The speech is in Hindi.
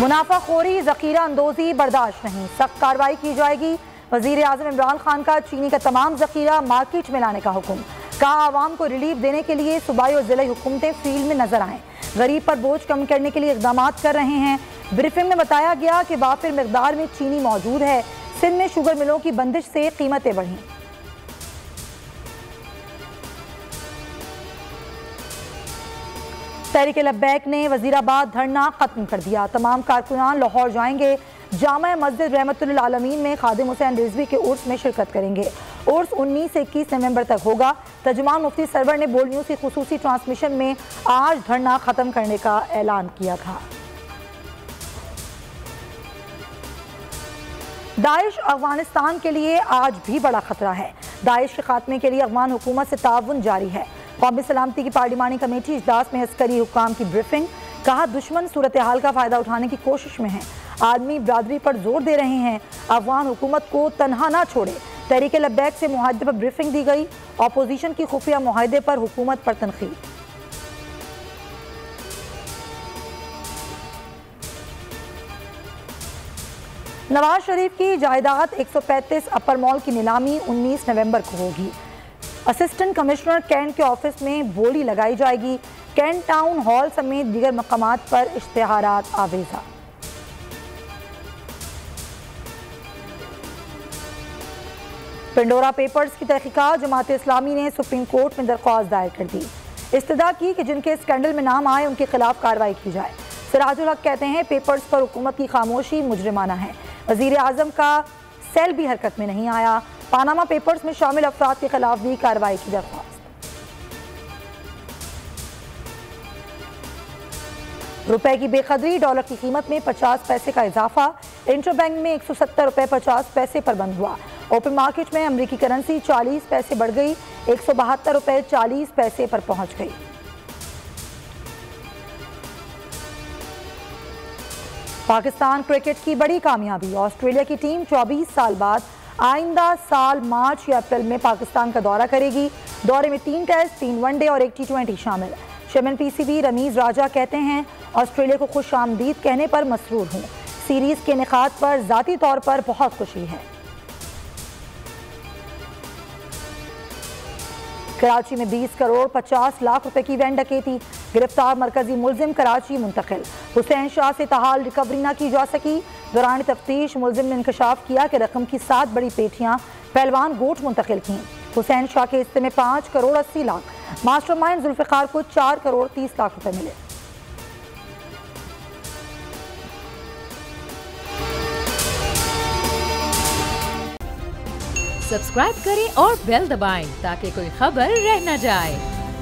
मुनाफाखोरी, जखीरा अंदोजी बर्दाश्त नहीं, सख्त कार्रवाई की जाएगी। वजीर आजम इमरान खान का चीनी का तमाम जखीरा मार्केट में लाने का हुक्म। कहा आवाम को रिलीफ देने के लिए सूबाई और जिला हुकूमतें फील्ड में नजर आएं, गरीब पर बोझ कम करने के लिए इकदाम कर रहे हैं। ब्रीफिंग में बताया गया कि वाफिर मिकदार में चीनी मौजूद है। सिंध में शुगर मिलों की बंदिश से कीमतें बढ़ी। तहरीक-ए-लब्बैक ने वजीराबाद धरना खत्म कर दिया। तमाम कारकुनान लाहौर जाएंगे। जामा मस्जिद रहमतुल आलमीन में खादिम हुसैन रिजवी के उर्स में शिरकत करेंगे। उर्स 19 से 21 नवंबर तक होगा। तर्जुमान मुफ्ती सरवर ने बोल न्यूज़ की खुसूसी ट्रांसमिशन में आज धरना खत्म करने का ऐलान किया था। दाइश अफगानिस्तान के लिए आज भी बड़ा खतरा है। दाइश के खात्मे के लिए अफगान हुकूमत से ताउन जारी है। कौमी सलामती की पार्लिमानी कमेटी इजलास में अस्करी हुक्काम की ब्रीफिंग। कहा दुश्मन सूरत हाल का फायदा उठाने की कोशिश में है। आदमी बरादरी पर जोर दे रहे हैं, अफगान हुकूमत को तनहा ना छोड़े। तहरीक-ए-लब्बैक से मुआहदे पर ब्रीफिंग दी गई। अपोजिशन की खुफिया मुआहदे पर हुकूमत पर तनकीद। नवाज शरीफ की जायदाद 135 अपर मॉल की नीलामी 19 नवंबर को होगी। असिस्टेंट कमिश्नर कैंट के ऑफिस में बोली लगाई जाएगी। कैंट टाउन हॉल समेत दीगर मकामात पर इश्तिहारात आवेजा। पिंडोरा पेपर्स की तहकीकात जमात इस्लामी ने सुप्रीम कोर्ट में दरख्वास्त दायर कर दी। इस्तदा की कि जिनके स्कैंडल में नाम आए उनके खिलाफ कार्रवाई की जाए। सिराजुल हक कहते हैं पेपर्स पर हुकूमत की खामोशी मुजरिमाना है। वजीर आजम का सेल भी हरकत में नहीं आया। पानामा पेपर्स में शामिल अफराद के खिलाफ भी कार्रवाई की दरख्वास्त। रुपए की बेकदरी, डॉलर की कीमत में 50 पैसे का इजाफा। इंटरबैंक में 170 रुपए 50 पैसे पर बंद हुआ। ओपन मार्केट में अमरीकी करेंसी 40 पैसे बढ़ गई, 172 रुपए 40 पैसे पर पहुंच गई। पाकिस्तान क्रिकेट की बड़ी कामयाबी। ऑस्ट्रेलिया की टीम 24 साल बाद आइंदा साल मार्च या अप्रैल में पाकिस्तान का दौरा करेगी। दौरे में 3 टेस्ट, 3 वनडे और 1 T20 शामिल। चेयरमैन PCB रमीज राजा कहते हैं ऑस्ट्रेलिया को खुश आमदीद कहने पर मसरूर हूँ। सीरीज के इनेकाद पर जाती तौर पर बहुत खुशी है। कराची में 20 करोड़ 50 लाख रुपए की वैन डकैती। गिरफ्तार मरकजी मुलजिम कराची मुंतकिल। हुसैन शाह से ताहाल रिकवरी न की जा सकी। दौरान तफ्तीश मुलजिम ने इंकशाफ किया कि रकम की 7 बड़ी पेटियां पहलवान गोट मुंतकिल की। हुसैन शाह के हिस्से में 5 करोड़ 80 लाख, मास्टरमाइंड जुल्फिकार को 4 करोड़ 30 लाख रुपए मिले। सब्सक्राइब करें और बेल दबाएं ताकि कोई खबर रह न जाए।